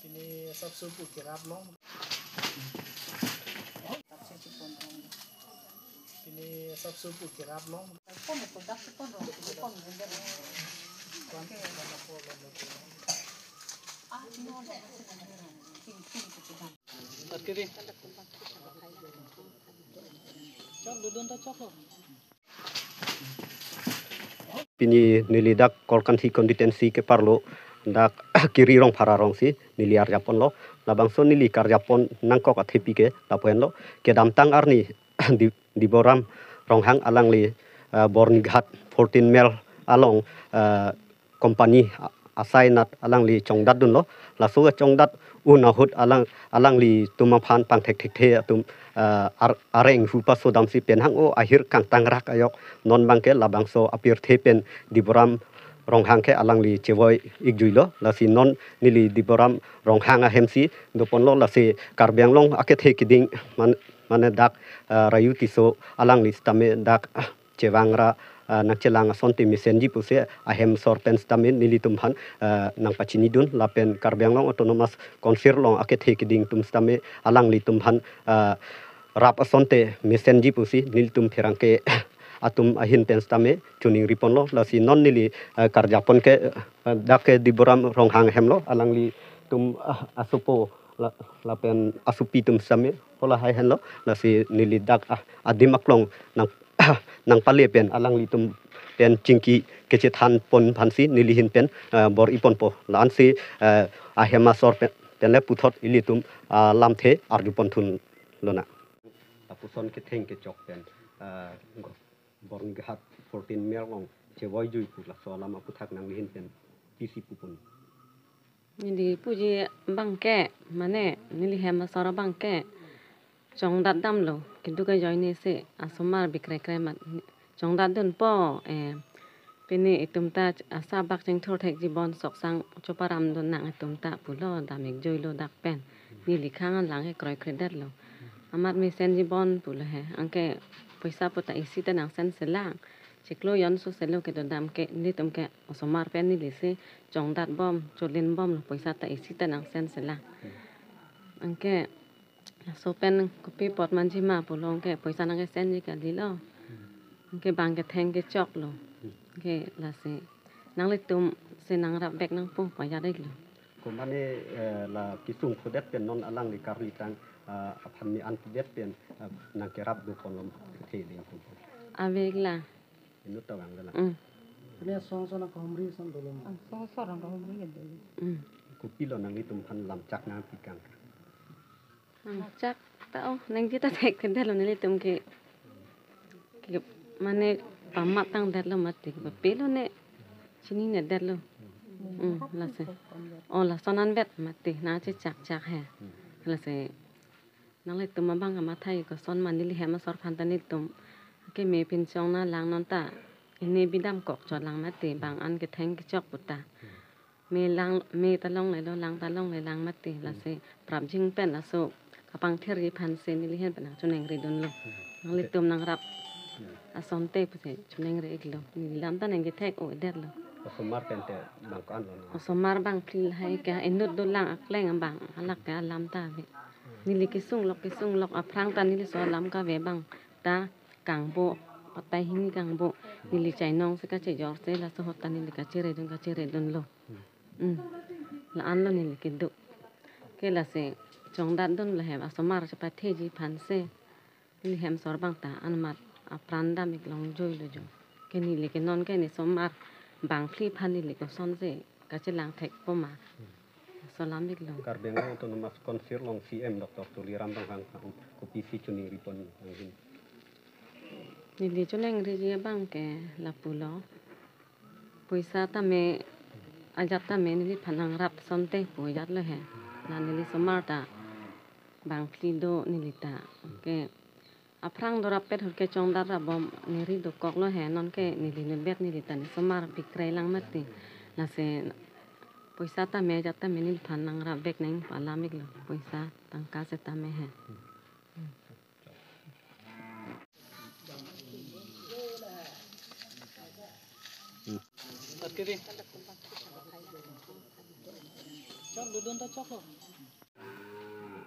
Ini subsupu kirap long. Ini subsupu kirap long. Pini nilidak kolkan si konditensi ke parlo dak kiri rong para rong si nili ar Japon lo labang so nili kar Japon nangkok athepi ke lapoen lo ke damtang arni di boram rong hang alang li bornighat 14 mil along kompani asainat alang li chongdat dun lo la so chongdat unahut alang li tumaphan pang thek thek the tum areng hupa so dam si pen hang o ahir kang tangrak ayok non bangke labang so apir the pen di boram rong hang ke alang li chewoi igjuilo la si non nili di boram rong hang a hemsi dopon lo la si karbyang long ake the kiding mane dak rayuti so alang li stame dak chewangra nak chelang sonte mesenji puse ahem sorpen stamin nili tumhan nang pachini dun lapen karbyang long autonomous konsir long ake the kiding tum stame alang li tumhan rap asonte mesenji pusi nil tum phirangke atum ahin penstame chuning ripon lo la si non nili kar Japon ke dake di boram rong hang hemlo alang li tum asupo la pen asupi tum stame hola hai hen lo la si nili dak adimaklong nang nang pale pen alang li tum pen chingki keche than pon phansi nili hin pen bor ipon po lan si ahema sor pen le puthot ili tum lamthe arjupon thun lona tapuson ke theng ke chok pen bornighat 14 mil long chewoi jui pu la so lama puthak nang hin pen pisi pupun nili puji bangke mane nili hema sora bangke chongdat dam lo kintu ka joine se asomar bikrai krai mat chongdat dun po pini itumta asabak jeng thor thek jibon soksang choparam dun nang itumta pulo damik joilo dak pen nili khangan lang he kroi kredat lo amat mesen jibon pulo he angke paisa pota isi tanang sen selang chiklo yon so selo ke dam ke ni tum ke osomar pen ni lise chongdat bom cholin bom lo paisa ta isi tanang sen selang angke so pen kopi pot manji ma pulong ke paisa nang ke sen ji ka lilo angke bang ke theng ke chok lo ke la se nang le tum se nang rap bek nang pu pa ya dai lo ko mane la kisung khodet pen non alang li karli tang aphan mi an det pen nang kerap do kolom the ding ko avek la inu tawang la Ini song na kahumri son dolong. Song orang kahumri gitu. ko pilo nang itum phan lam chak na pikang chắc tao neng kita tek kedel lo nili tum ke mane pamat tang det lo mati ba pelo ne chini ne det lo la se o la sonan bet mati na che chak he la se nang le tum bang ma thai ko son man nili he ma sor phan ta ni tum ke me pin chong na lang non ta ini bidam kok chot lang mati bang an ke theng ke chok puta me ta long le lo lang ta long le lang mati la se prap jing pen la so kapang theri phan se nili hen pen chuneng ri don lo nang le tum nang rap asonte puse chuneng ri iklo ni lam ta neng ke thek o der lo osomar pen te bang kan lo osomar bang phil hai ka enut do lang akleng bang alak ka lam ta ve nili ke sung lok aprang ta nili so lam ka ve bang ta kang bo patai hingi kang bo nili chai nong se ka che jor se la so hotan nili ka chere don lo la an lo nili ke do ke la se chongdat don la hem asomar chapa theji phan se nili hem sor bang ta anmat apranda mik long joy lo jo ke nili ke non ke ni somar bang phli phan nili ko son se ka che lang thek po ma salam mik lo karbyang long autonomous konsir long cm dr tuliram bang hang ko pisi chuning ripon hin nili chuneng ri je bang ke la pulo paisa ta me ajat ta me nili phanang rap sonte poyat lo he na nili somar ta bang phli do nili ta ke aprang do rapet hol ke chong dar bom niri do kok lo he non ke nili ne bet nili ta ni somar bikrai lang mati la se पैसा तमे जाता में नील फान नंगरा बेक नहीं पालामिक लो पैसा तंका से तमे है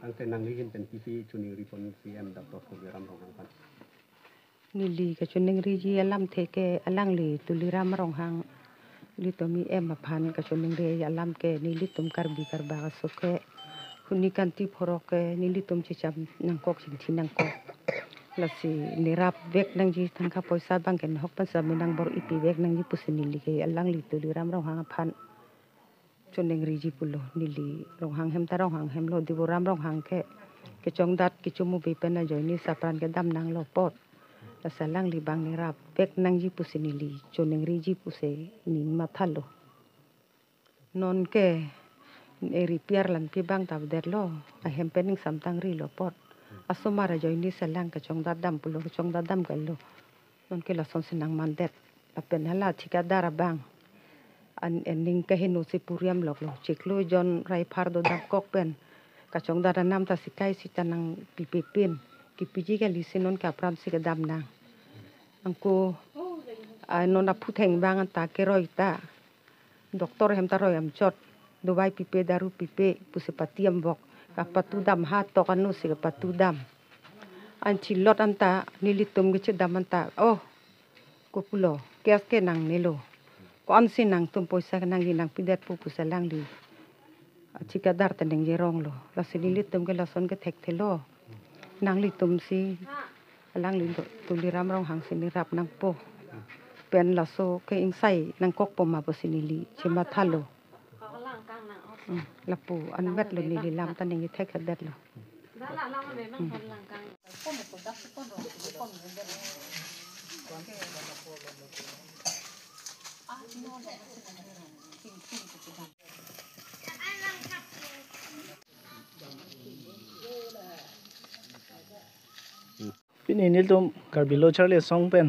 ตั้งแต่นางลิขินเป็นพี่ชุนีริพนซีเอ็มดร.สุริรัมย์รองหัง nili ka chuneng riji alam theke alang li tuliram rong hang li to mi em phan ka chuneng re alam ke nili tum karbi karba ka soke huni kanti phoroke nili tum chicham nang kok sin thinang kok lasi nirap bek nang ji thangka poisa bang ken hok pan saminang bor ipi bek nang ji pusinili ke alang li tuliram rong hang phan chuneng riji pulo nili rong hang hem ta rong hang hem lo diboram rong hang ke chongdat ki chumu bi pen na joini sapran ke dam nang lo pot salang li bang nirap bek nang ji pusinili choneng riji puse nin mathalo non ke eri piar lan pi bang tab der lo a hempening samtang ri lo pot asomara joini salang ka chong dadam pulo chong dadam gallo non ke la son sinang mandet apen hala thika dara bang an ending ke hinu si puriam lok lo chiklo jon rai phardo dam kok pen ka chong dara nam ta sikai sitanang pipipin kipiji ke lisinon ka pram si ke dam nang angko non apu theng bang ta ke roi ta doktor hem ta roi am chot dubai pipe daru pipe puse patiam bok ka patu dam ha to kanu si ke patu dam an chilot anta nilitum ge dam anta oh ko pulo kes ke nang nelo kon si nang tum poisa nang ginang pidet pu pusalang li chika dar taneng je rong lo la sinilitum ke la son ke thek thelo nang li tum si alang li tuliram rong hang sini rap nang po pen la so ke insai nang kok po ma po sinili chima thalo la pu an vet lo ni li lam tan ni thek dat lo Pini nil tum karbilo charle song pen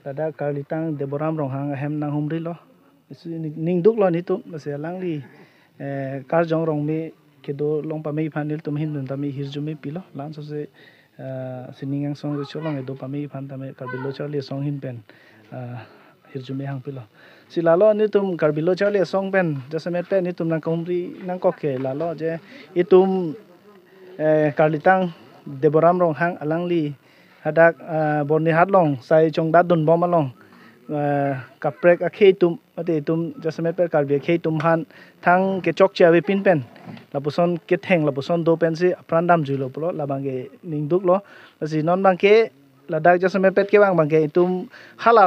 dada karlitang deboram rong hang hem nang humri lo ning duk lo ni tum se lang li kar jong rong me kedo long pa me phan nil tum hin dun ta me hirjumi pilo lan so se siningang song ri cholong edo pa me phan ta me karbilo charle song hin pen hirjumi hang pilo silalo ni tum karbilo charle song pen jasamet pe ni tum nang humri nang kokke lalo je itum karlitang deboram rong hang alang li hadak bonni hatlong sai chong da dun bom along kaprek a khei tum ate tum jasamet per karbi khei tum han thang ke chok cha we pin pen lapuson ke theng lapuson do pen si prandam julo plo labange ningduk lo si non bangke ladak jasamet pet ke bangke tum hala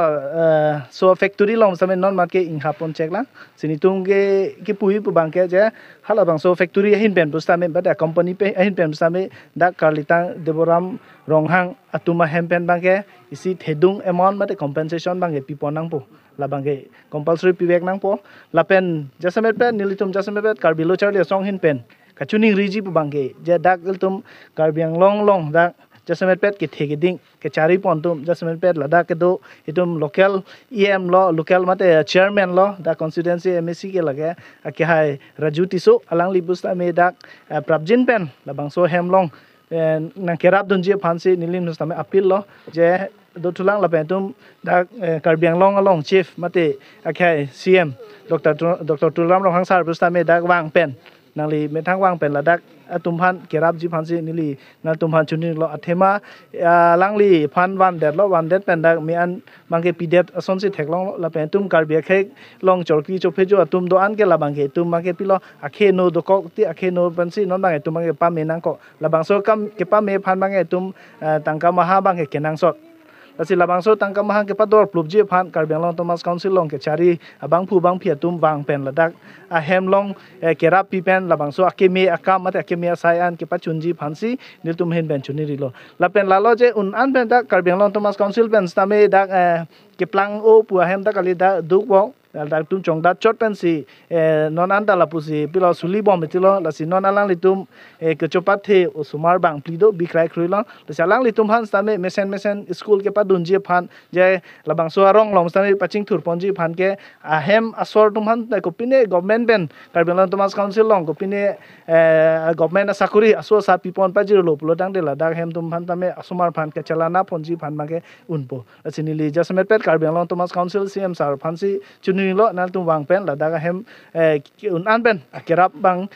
so factory long samen non marke ing hapon check la sini tum ke pui pu bangke je hala bang so factory hin pen bustame bada company pe hin pen bustame dak karlitang deboram ronghang atuma hempen bangke isi thedung amount mate compensation bangke piponang po labangke compulsory pibek nang po lapen jasamet pe nilitum jasamet pe karbilo charle song hin pen kachuning riji pu bangke je dak iltum karbiang long dak jasamet pet ke thegeding ke chari pontum jasamet pet lada ke do itum local em lo local mate chairman lo da constituency msc ke lage ke hai raju tiso alang libusta me dak prabjin pen labang so hemlong nang kerap dunje phansi nilim nustame appeal lo je do tulang la pentum da karbiang long along chief mate akhai cm dr tulam rong hangsar busta me dak wang pen nangli methang wang pen la dak atumhan kerap ji phansi nili na tumhan chuni lo athema langli phan wan det lo wan det pen dak mi an bangke pidet ason si theklong la pentum karbia khek long chorki chophe jo atum do an ke la bangke tum bangke pilo akhe no do kok ti akhe no pansi non bangke tum bangke pa me nang ko la bangso kam ke pa me phan bangke tum tangka maha bangke kenang sot Lasi labangso tangka mahang ke pador plubji phan karbiang long Thomas Council long ke cari abang pu bang pia tum bang pen ladak ahem long kerap pi pen labangso akemi akam mate akemi asayan ke pachunji phansi nil tum hen ben chuni rilo lapen lalo je un an pen dak karbiang long Thomas Council pen stame dak ke plang o pu ahem dak kali dak duk bong dak tum chong dat chot pen si non an dala pu si pilo suli bom betilo la si non alang litum ke chopat the usumar bang plido bikrai kruilong la salang litum han stame mesen school ke pa dunji phan je labang so arong long stame paching thur ponji phan ke ahem asor tum han ko pine government ben Karbilang Thomas Council long ko pine government sakuri aso sa pipon pa jiro lo pulo dang de la dak hem tum phan tame asumar phan ke chalana ponji phan ma ke unpo asinili jasmet pet Karbilang Thomas Council CM sar phan si chuni lo nal tum wang pen la dak hem un an ben kerap bang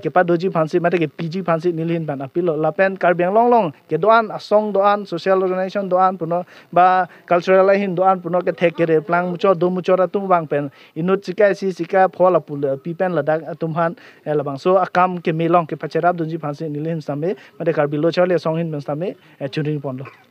ke pa doji phan si mate ke PG phan si nilhin ban apilo la pen Karbilang long ke doan asong doan social organization doan puno ba cultural hin doan puno ke thek kere plang mucho do mucho ra tum wang pen inut sikai si sika phola pul pipen la dak tum han la bang so akam ke milong ke pacherap doji phan si nilhin same mate Karbilo charle song hin ben same chuni pon lo